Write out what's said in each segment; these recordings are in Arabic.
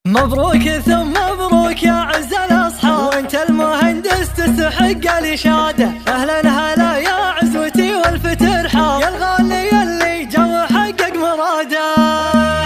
مبروك ثم مبروك يا عز الاصحاب، وانت المهندس تستحق الاشاده. اهلا هلا يا عزوتي والفتر حار، يا الغالي اللي جو حقق مراده.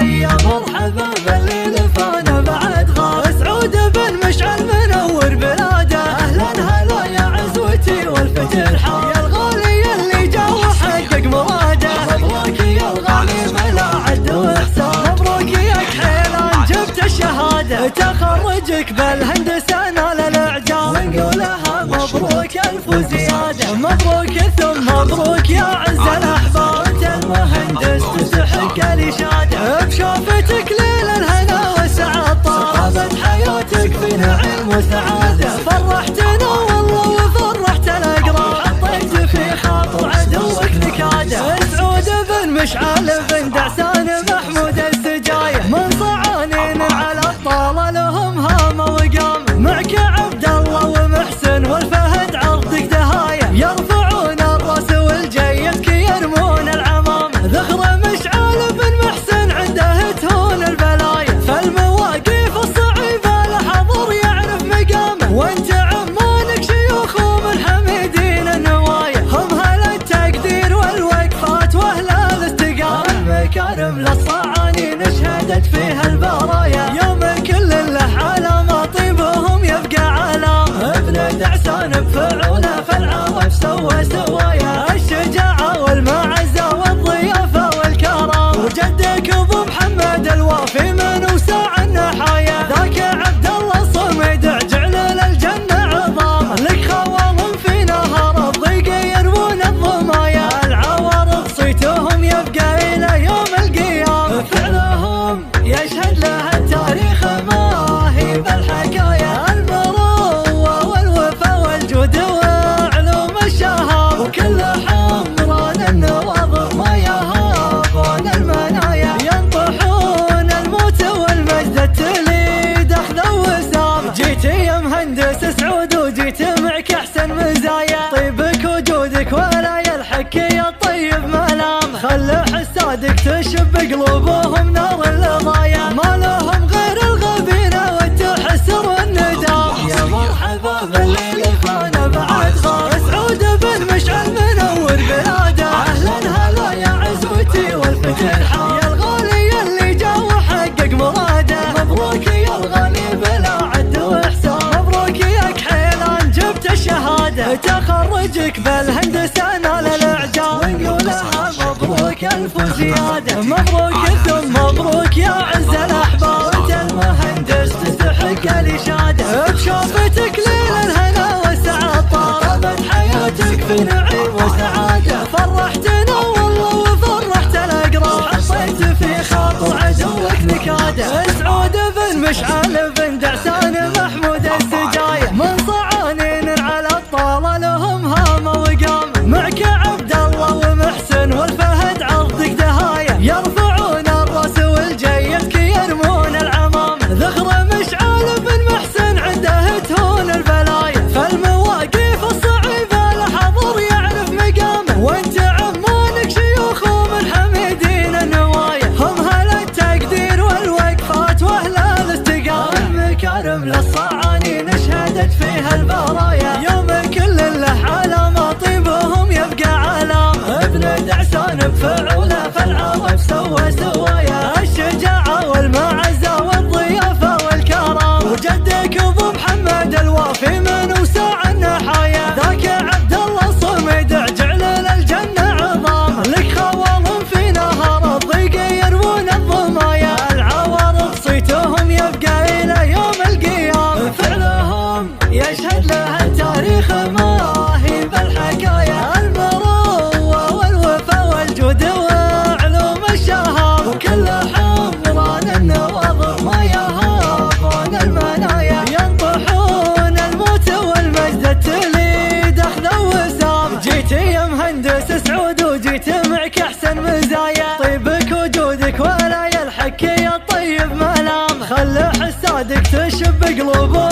يا مرحبا باللي لفانا بعد غاب، سعود بن مشعل منور بلاده. اهلا هلا يا عزوتي والفتر حار، يا الغالي اللي جو حقق مراده. مبروك يا الغالي بلا عد واحسان، مبروك يا كحيلان جبت الشهاده. تخرجك بالهندسه نال الاعجاب، ونقولها مبروك الف وزياده. مبروك ثم مبروك يا عز الاحباب، انت المهندس تستحق الاشاده. بشوفتك ليل الهنا والسعاد طابت حياتك في نعيم وسعاده. فرحتنا والله وفرحت الاقراب، حطيت في خاطر عدوك نكاده. سعود بن مشعل بن دعسان محمود السجايه، من صعانين على الطاله لهم هامه وقام. معك عبد الله ومحسن والفهد عرضك دهايه، يرفعون الراس والجيدك يرمون العمام. ذخر مشعل بن محسن عنده تهون البلايا، فالمواقف الصعيبه الحضر يعرف مقامه. وانت عمانك شيوخ ومن حميدين النوايا، هم هل التقدير والوقفات واهل الاستقامه. المكارم للصعانين شهدت فيها البرايا، يوم كل له علامه طيبهم يبقى علام. ابن دعسان بفعوله فالعرب سوى سوايا، الشجاعه والمعزه والضيافه والكرم. وجدك ابو محمد الوافي من وساع النحايا، ذاك عبد الله صمد جعل للجنه عظام. لك خوالم في نهر الضيق يروون الضمايا، العوارض صيتهم يبقى الى يوم القيامه. فعلهم يشهد له التاريخ ما هي بالحكايه، المروه والوفا والجود وعلوم الشهاب. وكل حمران النواظر ما يهابون المنايا، ينطحون الموت والمجد التليد اخذوا وسام. جيت يا مهندس سعود وجيت معك احسن مزايا، طيبك وجودك ولا يلحق يا طيب ملام. خل حسادك تشب قلوبهم نار الغاية، ما لهم غير الغبينة والتحسر والندام. يا مرحبا باللي لفانا بعد غاب، سعود بن مشعل منور بلاده. اهلا هلا يا عزوتي والفتر حار، يا الغالي اللي جو حقق مراده. مبروك يا الغالي بلا عد واحسان، مبروك يا كحيلان جبت الشهاده. تخرجك بالهندسه نال الاعجاب، ونقولها مبروك الف وزياده. مبروك ثم مبروك يا عز الاحباب، انت المهندس تستحق الاشاده. بشوفتك ليل الهنا والسعاد طابت حياتك في نعيم وسعاده. فرحتنا والله وفرحت الاقراب، حطيت في خاطر عدوك نكاده. سعود بن مشعل بن دعسان محمود السجايه، من صعانين على الطاله لهم هامه وقام. معك عبد الله ومحسن والفهد عرضك دهايه، يرفعون الراس والجيدك يرمون العمام. ذخر مشعل بن محسن عنده تهون البلايا، فالمواقف الصعيبه الحضر يعرف مقامه. وانت عمانك شيوخ ومن حميدين النوايا، هم هل التقدير والوقفات واهل الاستقامه. المكارم للصعانين شهدت فيها البرايا، يوم كل له علامه طيبهم يبقى علام. ابن دعسان بفعوله فالعرب سوى سوايا، الشجاعه والمعزه والضيافه والكرم. وجدك ابو محمد الوافي من وساع النحايا، ذاك عبد الله صمد جعل للجنه عظام. لك خوالم في نهر الضيق يروون الضمايا، العوارض صيتهم يبقى الى يوم القيامه. فعلهم يشهد له التاريخ ما هي بالحكايه، المروه والوفا والجود وعلوم الشهاب. وكل حمران النواظر ما يهابون المنايا، ينطحون الموت والمجد التليد اخذوا وسام. جيت يا مهندس سعود وجيت معك احسن مزايا، طيبك وجودك ولا يلحق يا طيب ملام. خل حسادك تشب قلوبهم